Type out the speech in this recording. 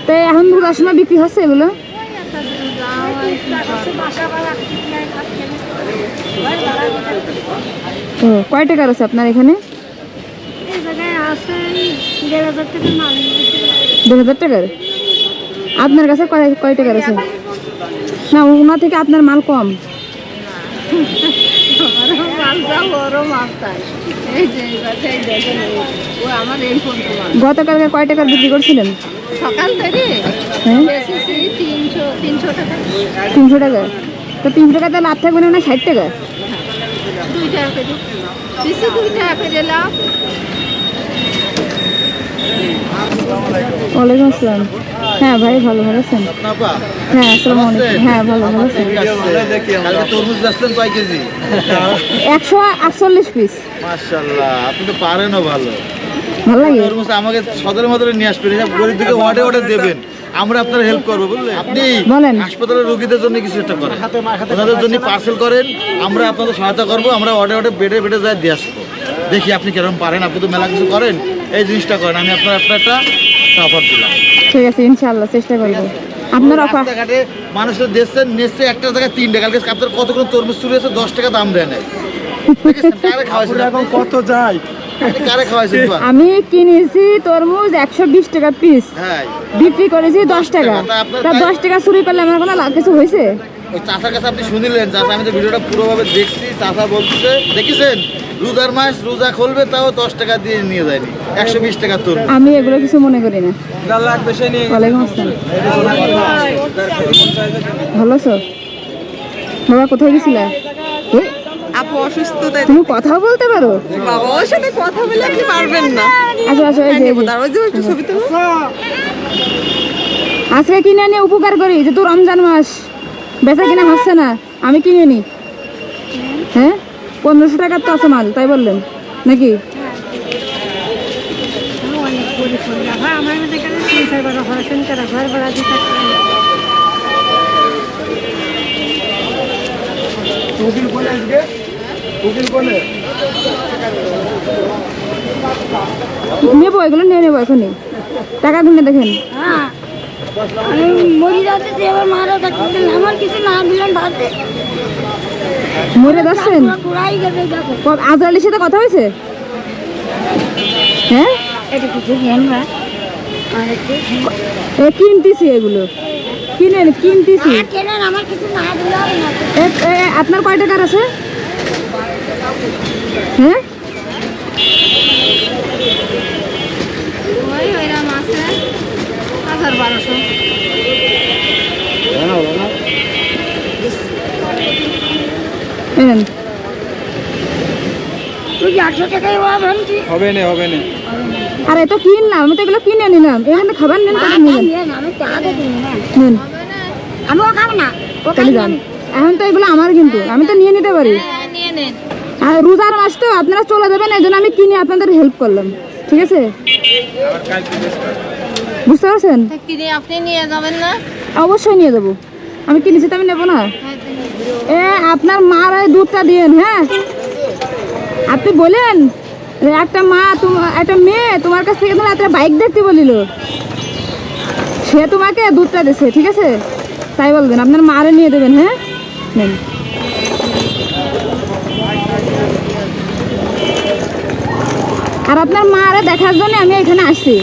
তো এখন রোজার সময় বিক্রি হচ্ছে এগুলো? ও কয় টাকার আছে আপনার এখানে? 1,500 টাকার। আপনার কাছে কয় টাকার আছে? না ওনার থেকে আপনার মাল কম। গতকালকে কয় টাকার বিক্রি করছিলেন? সকাল থেকে 300 টাকা। 300 টাকা? তো 300 টাকাতে লাভ থাকবে না 60 টাকা? 2 টাকা করে বেশি, 2 টাকা করে লাভ। ওয়ালাইকুম আসসালাম। হ্যাঁ ভাই ভালো আছেন? হ্যাঁ আসসালামু আলাইকুম। হ্যাঁ ভালো আছেন। কালকে তরমুজ বেচলেন কয় কেজি? 148 পিস। মাশাআল্লাহ, আপনি তো পারেনও ভালো। ভালো লাগে। তরমুজ আমাকে সদরের মধ্যে নিয়ে আসবেন, গরিব দিকে ওয়ার্ডে দেবেন, আমরা আপনার হেল্প করবো বুঝলেন। আপনি হাসপাতালের রোগীদের জন্য কিছু একটা করেন, ওনাদের জন্য পার্সেল করেন, আমরা আপনাদের সহায়তা করবো। আমরা ওয়ার্ডে বেডে যায় দিয়ে আসবো। দেখি আপনি কিরকম পারেন। আপনি তো মেলা কিছু করেন, এই জিনিসটা করেন। আমি আপনার একটা অফার দিলাম। ঠিক আছে ইনশাআল্লাহ চেষ্টা করব। আপনার অফার রাস্তাঘাটে মানুষের দেশছেন নেচছে, একটা জায়গায় 3 টাকা। কালকে আপনার কতক্ষণ তরমুজ চুরি হয়েছে, 10 টাকা দাম দেয় নাই। কারে খাওয়াইছেন এখন? কত যায়? কারে খাওয়াইছেন? আমি কিনেছি তরমুজ 120 টাকা পিস, হ্যাঁ বিক্রি করেছি 10 টাকা। তা 10 টাকা চুরি করলে আমার কোনো লাভ কিছু হয়েছে? ওই চাচার কাছে আপনি শুনিলেন, চাচা আমি তো ভিডিওটা পুরোভাবে দেখছি। চাচা বলছে দেখেছেন রোজার মাস, রোজা খুলবে তাও 10 টাকা দিয়ে নিয়ে যায়নি, 120 টাকা তরমুজ। আমি এগুলো কিছু মনে করি না। ওয়ালাইকুম আসসালাম। ভালো আছো বাবা? কোথায় গেছিলে? আপু অসুস্থ, তুমি কথা বলতে পারো? বাবা ওর সাথে কথা বলে আপনি পারবেন না। আচ্ছা আচ্ছা এই যে একটু ছবি তুলো। আজকে কিনে নিয়ে উপকার করি, যে তো রমজান মাস বেচা কিনা হচ্ছে না, আমি কিনে নি। হ্যাঁ 1500 টাকার তো আছে মাল, তাই বললেন নাকি? নেবো এগুলো, নিয়ে নেবো এখনই। টাকা গুনে দেখেন। আমি মরি যাচ্ছে, এবার মারা থাকতেন, আমার কিছু না দিলেন ভাতে মরে যাচ্ছেন? ঘুরাই গেছে। দেখো আজরালির সাথে কথা হয়েছে? হ্যাঁ এটা কিছু দেন না, আর একটু কিনতেছি, এগুলো কিনতেছি। কেনেন, আমার কিছু না দিলে হবে না। আপনার কয় টাকার আছে? হ্যাঁ ওইরকম আছে 1200। এনেন। তুই 800 টাকায় হবে না আরে তো কিনলাম, আমি তো এগুলো কিনে নিলাম। এখানে খাবার নেন, কত নেবেন? আমি টাকা দিই না, নেন আমিও খাবো না। তাহলে যান। এখন তো এগুলো আমার, কিন্তু আমি তো নিয়ে নিতে পারি। নিয়ে নেন। আর রোজার মাস তো আপনারা চলে যাবেন, এই জন্য আমি কিনে আপনাদের হেল্প করলাম। ঠিক আছে বুঝতে পারছেন? কিনে আপনি নিয়ে যাবেন না? অবশ্যই নিয়ে যাবো, আমি কিনেছি তো আমি নেবো না। আপনার মার ওই দুধটা দিন। হ্যাঁ আপনি বলেন একটা মেয়ে তোমার কাছ থেকে একটা বাইক দেখতে বলিল, সে তোমাকে দুধটা দিছে, ঠিক আছে? তাই বলবেন, আপনার মারে নিয়ে দেবেন। হ্যাঁ নেন। আর আপনার মারে দেখার জন্য আমি এখানে আসছি।